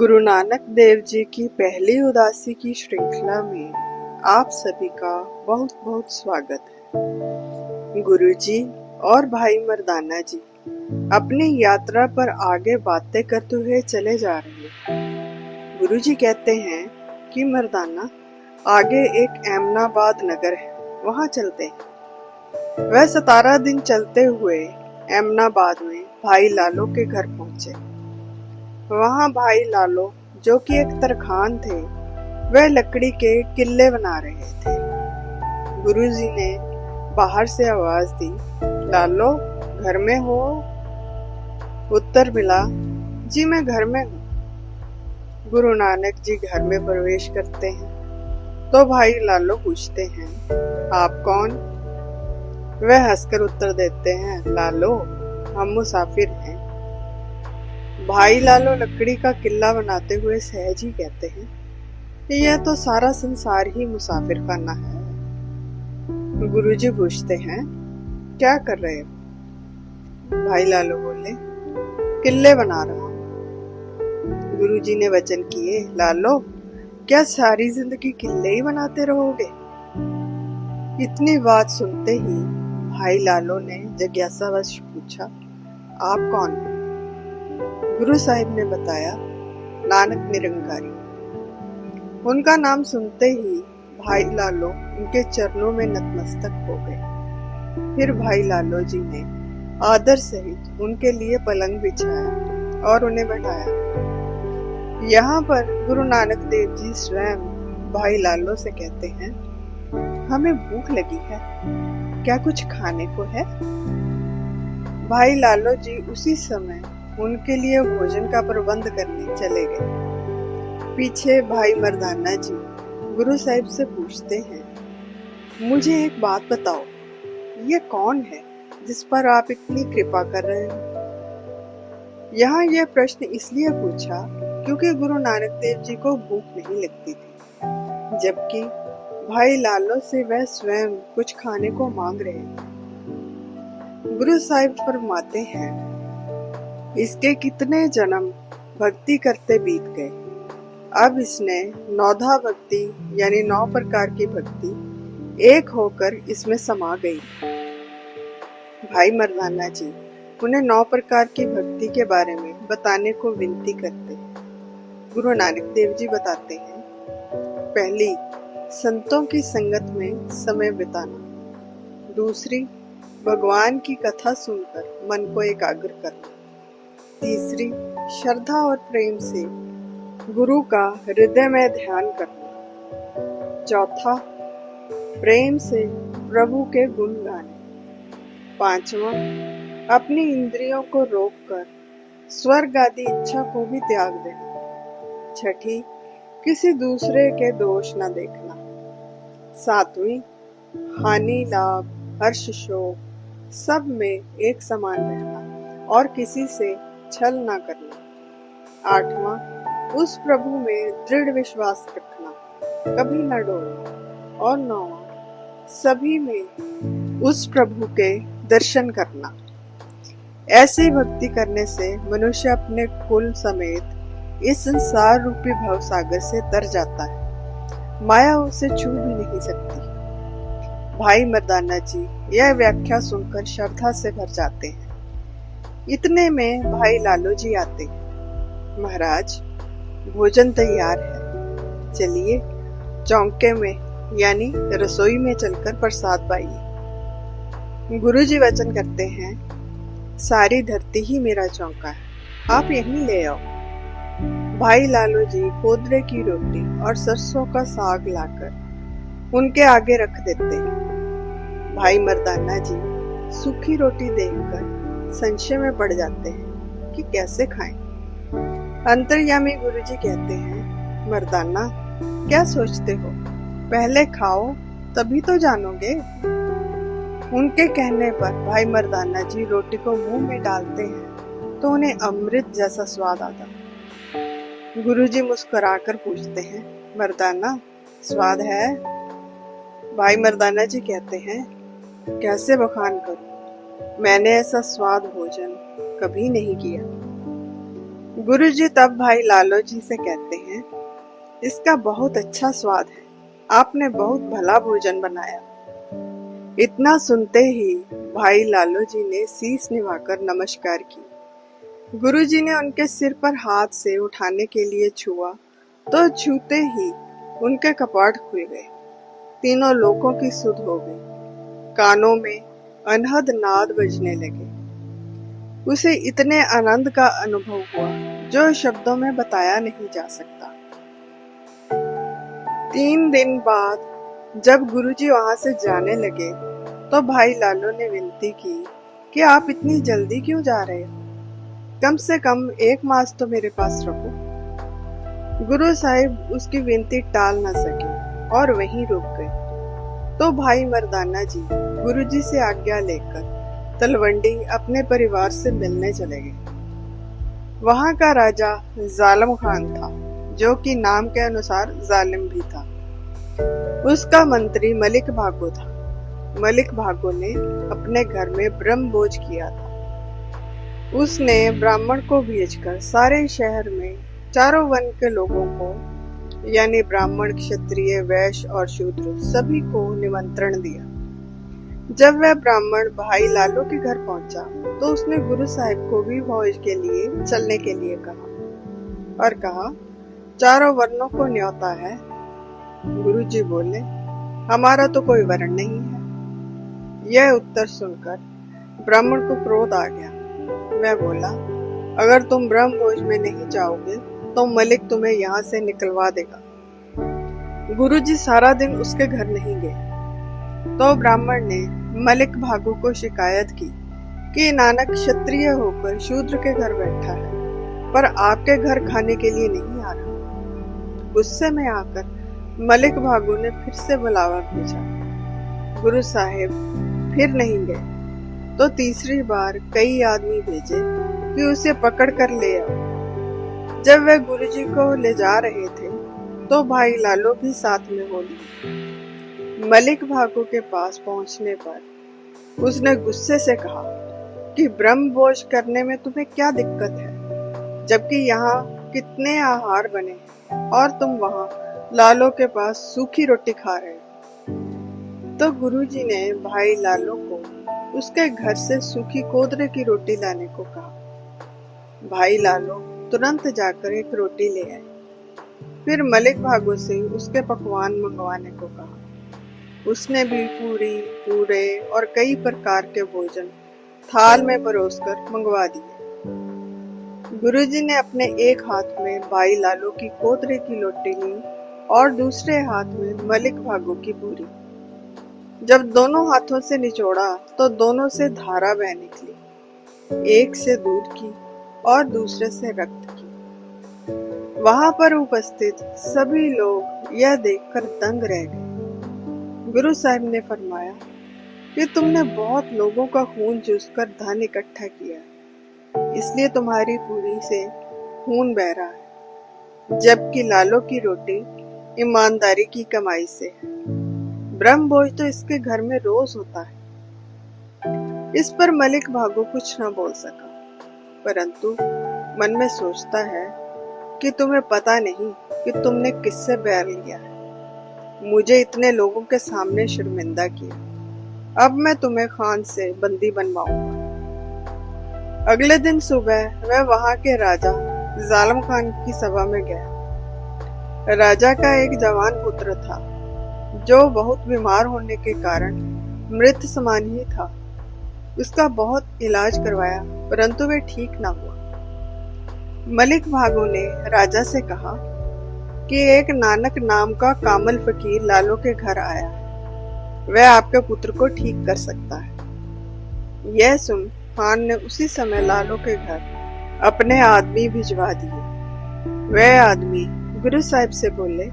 गुरु नानक देव जी की पहली उदासी की श्रृंखला में आप सभी का बहुत बहुत स्वागत है। गुरु जी और भाई मर्दाना जी अपनी यात्रा पर आगे बातें करते हुए चले जा रहे हैं। गुरु जी कहते हैं कि मर्दाना, आगे एक एमनाबाद नगर है, वहाँ चलते हैं। वह 17 दिन चलते हुए एमनाबाद में भाई लालो के घर पहुंचे। वहाँ भाई लालो, जो कि एक तरखान थे, वह लकड़ी के किले बना रहे थे। गुरुजी ने बाहर से आवाज दी, लालो घर में हो? उत्तर मिला, जी मैं घर में हूँ। गुरु नानक जी घर में प्रवेश करते हैं तो भाई लालो पूछते हैं, आप कौन? वह हंसकर उत्तर देते हैं, लालो हम मुसाफिर हैं। भाई लालो लकड़ी का किला बनाते हुए सहज ही कहते हैं कि यह तो सारा संसार ही मुसाफिर खाना है। गुरुजी पूछते हैं, क्या कर रहे हो? भाई लालो बोले, किले बना रहा हूँ। गुरुजी ने वचन किए, लालो क्या सारी जिंदगी किले ही बनाते रहोगे? इतनी बात सुनते ही भाई लालो ने जिज्ञासावश पूछा, आप कौन हो? गुरु साहिब ने बताया, नानक निरंकारी। उनका नाम सुनते ही भाई लालो उनके चरणों में नतमस्तक हो गए। फिर भाई लालो जी ने आदर सहित उनके लिए पलंग बिछाया और उन्हें बैठाया। यहाँ पर गुरु नानक देव जी स्वयं भाई लालो से कहते हैं, हमें भूख लगी है, क्या कुछ खाने को है? भाई लालो जी उसी समय उनके लिए भोजन का प्रबंध करने चले गए। पीछे भाई मर्दाना जी गुरु साहिब से पूछते हैं, मुझे एक बात बताओ, ये कौन है जिस पर आप इतनी कृपा कर रहे हो? यहाँ यह प्रश्न इसलिए पूछा क्योंकि गुरु नानक देव जी को भूख नहीं लगती थी, जबकि भाई लालो से वह स्वयं कुछ खाने को मांग रहे थे। गुरु साहिब फरमाते हैं, इसके कितने जन्म भक्ति करते बीत गए, अब इसने 9 भक्ति यानी 9 प्रकार की भक्ति एक होकर इसमें समा गई। भाई मर्दाना जी उन्हें 9 प्रकार की भक्ति के बारे में बताने को विनती करते हैं। गुरु नानक देव जी बताते हैं, पहली, संतों की संगत में समय बिताना। दूसरी, भगवान की कथा सुनकर मन को एकाग्र करना। तीसरी, श्रद्धा और प्रेम से गुरु का हृदय में ध्यान करना। चौथा, प्रेम से प्रभु के गुण गाने। पांचवा, अपनी इंद्रियों को रोककर स्वर्ग आदि इच्छा को भी त्याग देना। छठी, किसी दूसरे के दोष न देखना। सातवीं, हानि लाभ हर्ष शोक सब में एक समान रहना और किसी से छल ना करना। आठवां, उस प्रभु में दृढ़ विश्वास रखना, कभी न डरना। और नौवां, सभी में उस प्रभु के दर्शन करना। ऐसी भक्ति करने से मनुष्य अपने कुल समेत इस संसार रूपी भवसागर से तर जाता है, माया उसे छू भी नहीं सकती। भाई मर्दाना जी यह व्याख्या सुनकर श्रद्धा से भर जाते हैं। इतने में भाई लालो जी आते हैं, महाराज भोजन तैयार है, चलिए चौके में यानी रसोई में चलकर प्रसाद पाइए। गुरु जी वचन करते हैं, सारी धरती ही मेरा चौका है, आप यहीं ले आओ। भाई लालो जी कोदरे की रोटी और सरसों का साग लाकर उनके आगे रख देते हैं। भाई मर्दाना जी सूखी रोटी देखकर संशय में पड़ जाते हैं कि कैसे खाएं। अंतर्यामी गुरुजी कहते हैं, मर्दाना क्या सोचते हो, पहले खाओ तभी तो जानोगे। उनके कहने पर भाई मर्दाना जी रोटी को मुंह में डालते हैं तो उन्हें अमृत जैसा स्वाद आता। गुरुजी मुस्कुराकर पूछते हैं, मर्दाना स्वाद है? भाई मर्दाना जी कहते हैं, कैसे बखान करूं, मैंने ऐसा स्वाद भोजन कभी नहीं किया। गुरुजी तब भाई लालो जी से कहते हैं, इसका बहुत अच्छा स्वाद है, आपने बहुत भला भोजन बनाया। इतना सुनते ही भाई लालो जी ने शीश निभाकर नमस्कार की। गुरुजी ने उनके सिर पर हाथ से उठाने के लिए छुआ तो छूते ही उनके कपाट खुल गए। तीनों लोगों की सुध हो गई। कानों में अनहद नाद बजने लगे। उसे इतने आनंद का अनुभव हुआ जो शब्दों में बताया नहीं जा सकता। 3 दिन बाद जब गुरुजी वहां से जाने लगे तो भाई लालो ने विनती की कि आप इतनी जल्दी क्यों जा रहे हो? कम से कम 1 मास तो मेरे पास रहो। गुरु साहिब उसकी विनती टाल न सके और वहीं रुक गए। तो भाई मर्दाना जी गुरुजी से आज्ञा लेकर तलवंडी अपने परिवार से मिलने चले गए। वहां का राजा जालिम खान था, जो कि नाम के अनुसार जालिम भी था। उसका मंत्री मलिक भागो था। मलिक भागो ने अपने घर में ब्रह्म भोज किया था। उसने ब्राह्मण को भेजकर सारे शहर में चारों वर्ण के लोगों को यानी ब्राह्मण, क्षत्रिय, वैश्य और शूद्र सभी को निमंत्रण दिया। जब वह ब्राह्मण भाई लालो के घर पहुंचा तो उसने गुरु साहिब को भी भोज के लिए चलने के लिए कहा और कहा, चारों वर्णों को न्योता है। गुरुजी बोले, हमारा तो कोई वर्ण नहीं है। यह उत्तर सुनकर ब्राह्मण को क्रोध आ गया। वह बोला, अगर तुम ब्रह्म भोज में नहीं जाओगे तो मलिक तुम्हें यहाँ से निकलवा देगा। गुरुजी सारा दिन उसके घर नहीं गए। तो ब्राह्मण ने मलिक भागो को शिकायत की कि नानक क्षत्रिय होकर शूद्र के घर बैठा है, पर आपके घर खाने के लिए नहीं आ रहा। गुस्से में आकर मलिक भागो ने फिर से बुलावा भेजा। गुरु साहिब फिर नहीं गए तो तीसरी बार कई आदमी भेजे कि उसे पकड़ कर ले आओ। जब वे गुरुजी को ले जा रहे थे तो भाई लालो भी साथ में हो लिए। मलिक भागो के पास पहुंचने पर उसने गुस्से से कहा कि ब्रह्म भोज करने में तुम्हें क्या दिक्कत है, जबकि यहाँ कितने आहार बने हैं और तुम वहाँ लालो के पास सूखी रोटी खा रहे हो। तो गुरुजी ने भाई लालो को उसके घर से सूखी कोदरे की रोटी लाने को कहा। भाई लालो तुरंत जाकर एक रोटी ले आए। फिर मलिक भागो से उसके पकवान मंगवाने को कहा। उसने भी पूरी, पूरे और कई प्रकार के भोजन थाल में परोसकर मंगवा दिए। गुरुजी ने अपने एक हाथ में भाई लालो की कोदरे की रोटी ली और दूसरे हाथ में मलिक भागो की पूरी। जब दोनों हाथों से निचोड़ा तो दोनों से धारा बह निकली, एक से दूध की और दूसरे से रक्त की। वहां पर उपस्थित सभी लोग यह देखकर दंग रह गए। गुरु साहिब ने फरमाया कि तुमने बहुत लोगों का खून चूसकर धन इकट्ठा किया, इसलिए तुम्हारी पूरी से खून बह रहा है, जबकि लालो की रोटी ईमानदारी की कमाई से है। ब्रह्म भोज तो इसके घर में रोज होता है। इस पर मलिक भागो कुछ न बोल सका, परंतु मन में सोचता है कि तुम्हें पता नहीं कि तुमने किससे बैर लिया है। मुझे इतने लोगों के सामने शर्मिंदा किया, अब मैं तुम्हें खान से बंदी बनवाऊंगा। अगले दिन सुबह वह वहां के राजा जालिम खान की सभा में गया। राजा का एक जवान पुत्र था जो बहुत बीमार होने के कारण मृत समान ही था। उसका बहुत इलाज करवाया, परंतु वे ठीक ना हुआ। मलिक भागो ने राजा से कहा कि एक नानक नाम का कामल फकीर लालो के घर आया है, वह आपके पुत्र को ठीक कर सकता है। यह सुन खान ने उसी समय लालो के घर अपने आदमी भिजवा दिए। वह आदमी गुरु साहिब से बोले,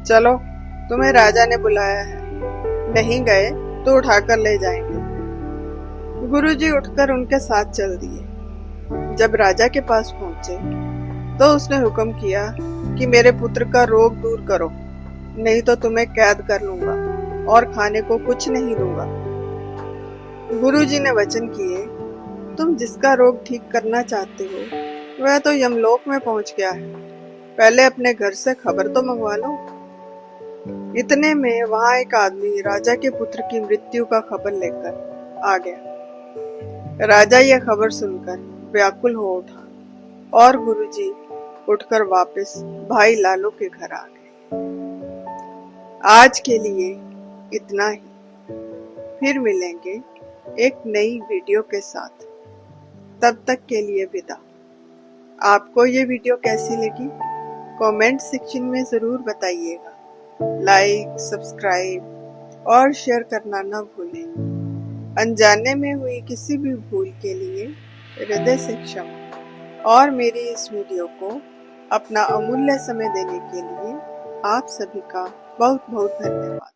चलो तुम्हें राजा ने बुलाया है, नहीं गए तो उठाकर ले जाएंगे। गुरुजी उठकर उनके साथ चल दिए। जब राजा के पास पहुंचे तो उसने हुक्म किया कि मेरे पुत्र का रोग दूर करो, नहीं तो तुम्हें कैद कर लूंगा और खाने को कुछ नहीं दूंगा। गुरुजी ने वचन किए, तुम जिसका रोग ठीक करना चाहते हो वह तो यमलोक में पहुंच गया है। पहले अपने घर से खबर तो मंगवा लो। इतने में वहां एक आदमी राजा के पुत्र की मृत्यु का खबर लेकर आ गया। राजा यह खबर सुनकर व्याकुल हो उठा और गुरुजी उठकर वापस भाई लालो के घर आ गए। आज के लिए इतना ही। फिर मिलेंगे एक नई वीडियो के साथ। तब तक के लिए विदा। आपको ये वीडियो कैसी लगी कमेंट सेक्शन में जरूर बताइएगा। लाइक, सब्सक्राइब और शेयर करना न भूलें। अनजाने में हुई किसी भी भूल के लिए हृदय से क्षमा। और मेरी इस वीडियो को अपना अमूल्य समय देने के लिए आप सभी का बहुत बहुत धन्यवाद।